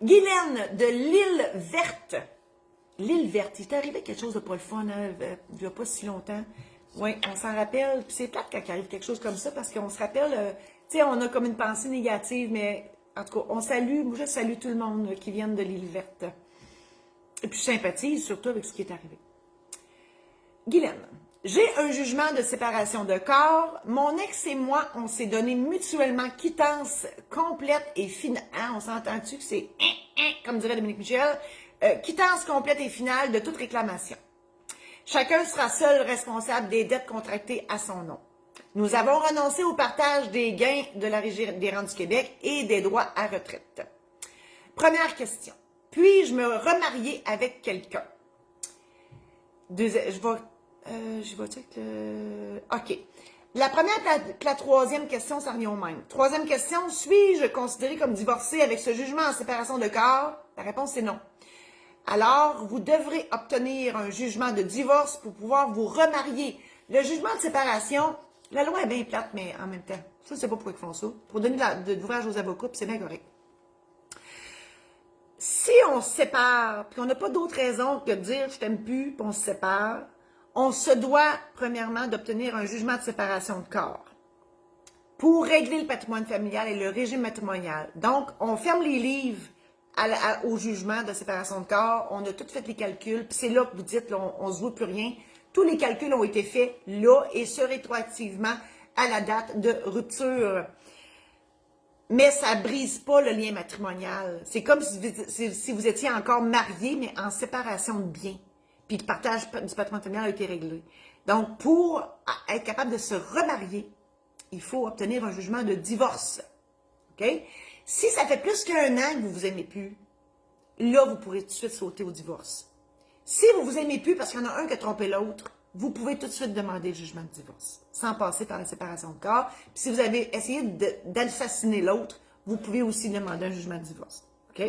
Guylaine de l'île Verte. L'île Verte, il est arrivé quelque chose de pas le fun, hein, il n'y a pas si longtemps. Oui, on s'en rappelle. Puis c'est plate quand il arrive quelque chose comme ça, parce qu'on se rappelle, tu sais, on a comme une pensée négative, mais en tout cas, on salue, moi je salue tout le monde qui vient de l'île Verte. Et puis je sympathise surtout avec ce qui est arrivé. Guylaine, j'ai un jugement de séparation de corps. Mon ex et moi, on s'est donné mutuellement quittance complète et finale. Hein, on s'entend-tu que c'est, comme dirait Dominique Michel, quittance complète et finale de toute réclamation. Chacun sera seul responsable des dettes contractées à son nom. Nous avons renoncé au partage des gains de la Régie des rentes du Québec et des droits à retraite. Première question. Puis-je me remarier avec quelqu'un? Je vais dire que... OK. La première et la troisième question, ça revient au même. Troisième question, suis-je considéré comme divorcé avec ce jugement en séparation de corps? La réponse est non. Alors, vous devrez obtenir un jugement de divorce pour pouvoir vous remarier. Le jugement de séparation, la loi est bien plate, mais en même temps, ça, c'est pas pourquoi ils font ça. Pour donner de l'ouvrage aux avocats, puis c'est bien correct. Si on se sépare, puis on n'a pas d'autre raison que de dire « je t'aime plus », puis on se sépare, on se doit, premièrement, d'obtenir un jugement de séparation de corps pour régler le patrimoine familial et le régime matrimonial. Donc, on ferme les livres au jugement de séparation de corps, on a tout fait les calculs, puis c'est là que vous dites, là, on ne se voit plus rien. Tous les calculs ont été faits là et ce rétroactivement à la date de rupture. Mais ça ne brise pas le lien matrimonial. C'est comme si vous étiez encore mariés, mais en séparation de biens. Puis le partage du patrimoine familial a été réglé. Donc, pour être capable de se remarier, il faut obtenir un jugement de divorce. OK? Si ça fait plus qu'un an que vous ne vous aimez plus, là, vous pourrez tout de suite sauter au divorce. Si vous ne vous aimez plus parce qu'il y en a un qui a trompé l'autre, vous pouvez tout de suite demander le jugement de divorce, sans passer par la séparation de corps. Puis si vous avez essayé d'assassiner l'autre, vous pouvez aussi demander un jugement de divorce. OK?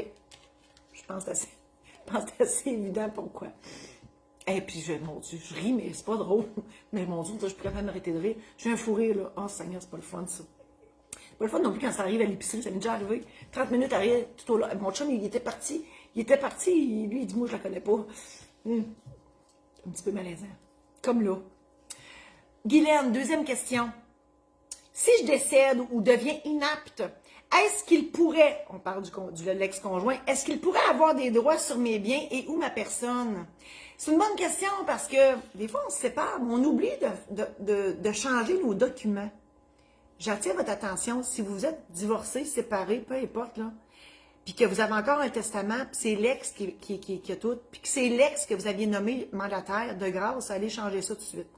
Je pense que c'est assez évident pourquoi. Et puis, mon Dieu, je ris, mais c'est pas drôle. Mais mon Dieu, je pourrais pas m'arrêter de rire. J'ai un fou rire, là. Oh, Seigneur, c'est pas le fun, ça. Pas le fun non plus quand ça arrive à l'épicerie, ça m'est déjà arrivé. 30 minutes arrière, tout au long. Mon chum, il était parti. Lui, il dit, moi, je la connais pas. Un petit peu malaisant. Comme là. Guylaine, deuxième question. Si je décède ou deviens inapte, est-ce qu'il pourrait, on parle de l'ex-conjoint, est-ce qu'il pourrait avoir des droits sur mes biens et ou ma personne? C'est une bonne question parce que des fois, on se sépare, mais on oublie de changer nos documents. J'attire votre attention, si vous êtes divorcé, séparé, peu importe, là, puis que vous avez encore un testament, puis c'est l'ex qui a tout, puis que c'est l'ex que vous aviez nommé mandataire, de grâce, allez changer ça tout de suite.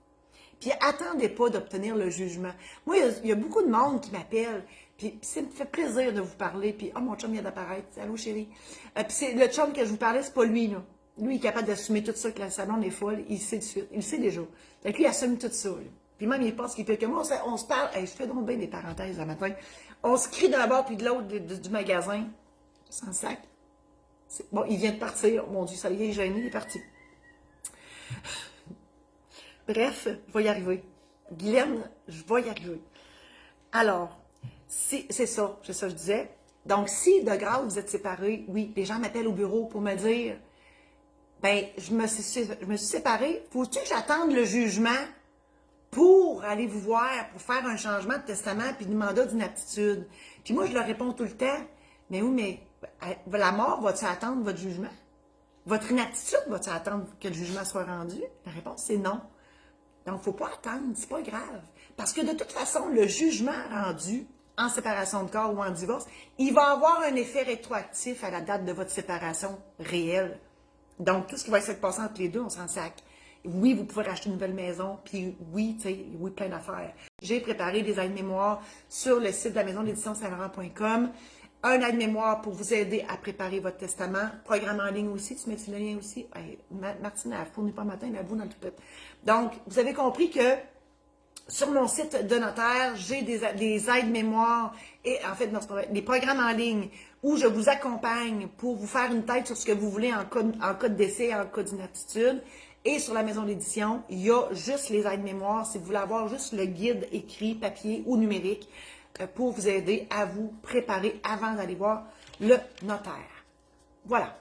Puis attendez pas d'obtenir le jugement. Moi, il y a beaucoup de monde qui m'appelle, puis ça me fait plaisir de vous parler, puis « Oh, mon chum vient d'apparaître, allô chérie. » Puis le chum que je vous parlais, c'est pas lui, là. Lui, il est capable d'assumer tout ça, que la salon est folle, il sait de suite, il le sait déjà. Donc lui, il assume tout ça, là. Puis même, il pense qu'il fait que moi, on se parle. Hey, je fais donc bien des parenthèses le matin. On se crie d'un bord puis de l'autre du magasin. Sans sac. Bon, il vient de partir. Mon Dieu, ça y est, il est gêné, il est parti. Bref, je vais y arriver. Guylaine, je vais y arriver. Alors, c'est ça que je disais. Donc, si de grâce vous êtes séparés, oui, les gens m'appellent au bureau pour me dire, ben, je me suis séparée. Faut-tu que j'attende le jugement pour aller vous voir, pour faire un changement de testament puis de mandat d'inaptitude? Puis moi, je leur réponds tout le temps, mais oui, mais la mort va-t-il attendre votre jugement? Votre inaptitude va-t-il attendre que le jugement soit rendu? La réponse, c'est non. Donc, il ne faut pas attendre, c'est pas grave. Parce que de toute façon, le jugement rendu en séparation de corps ou en divorce, il va avoir un effet rétroactif à la date de votre séparation réelle. Donc, tout ce qui va essayer de passer entre les deux, on s'en sac. Oui, vous pouvez racheter une nouvelle maison, puis oui, tu sais, oui, plein d'affaires. J'ai préparé des aides-mémoires sur le site de la maison d'édition saint-laurent.com. Un aide-mémoire pour vous aider à préparer votre testament. Programme en ligne aussi, tu mets le lien aussi. Hey, Martine, elle ne fournit pas matin, mais elle vous dans le tout. Donc, vous avez compris que sur mon site de notaire, j'ai des aides-mémoires et en fait, non, c'est pas vrai, des programmes en ligne où je vous accompagne pour vous faire une tête sur ce que vous voulez en cas de décès, en cas d'inaptitude. Et sur la maison d'édition, il y a juste les aides-mémoires si vous voulez avoir juste le guide écrit, papier ou numérique pour vous aider à vous préparer avant d'aller voir le notaire. Voilà.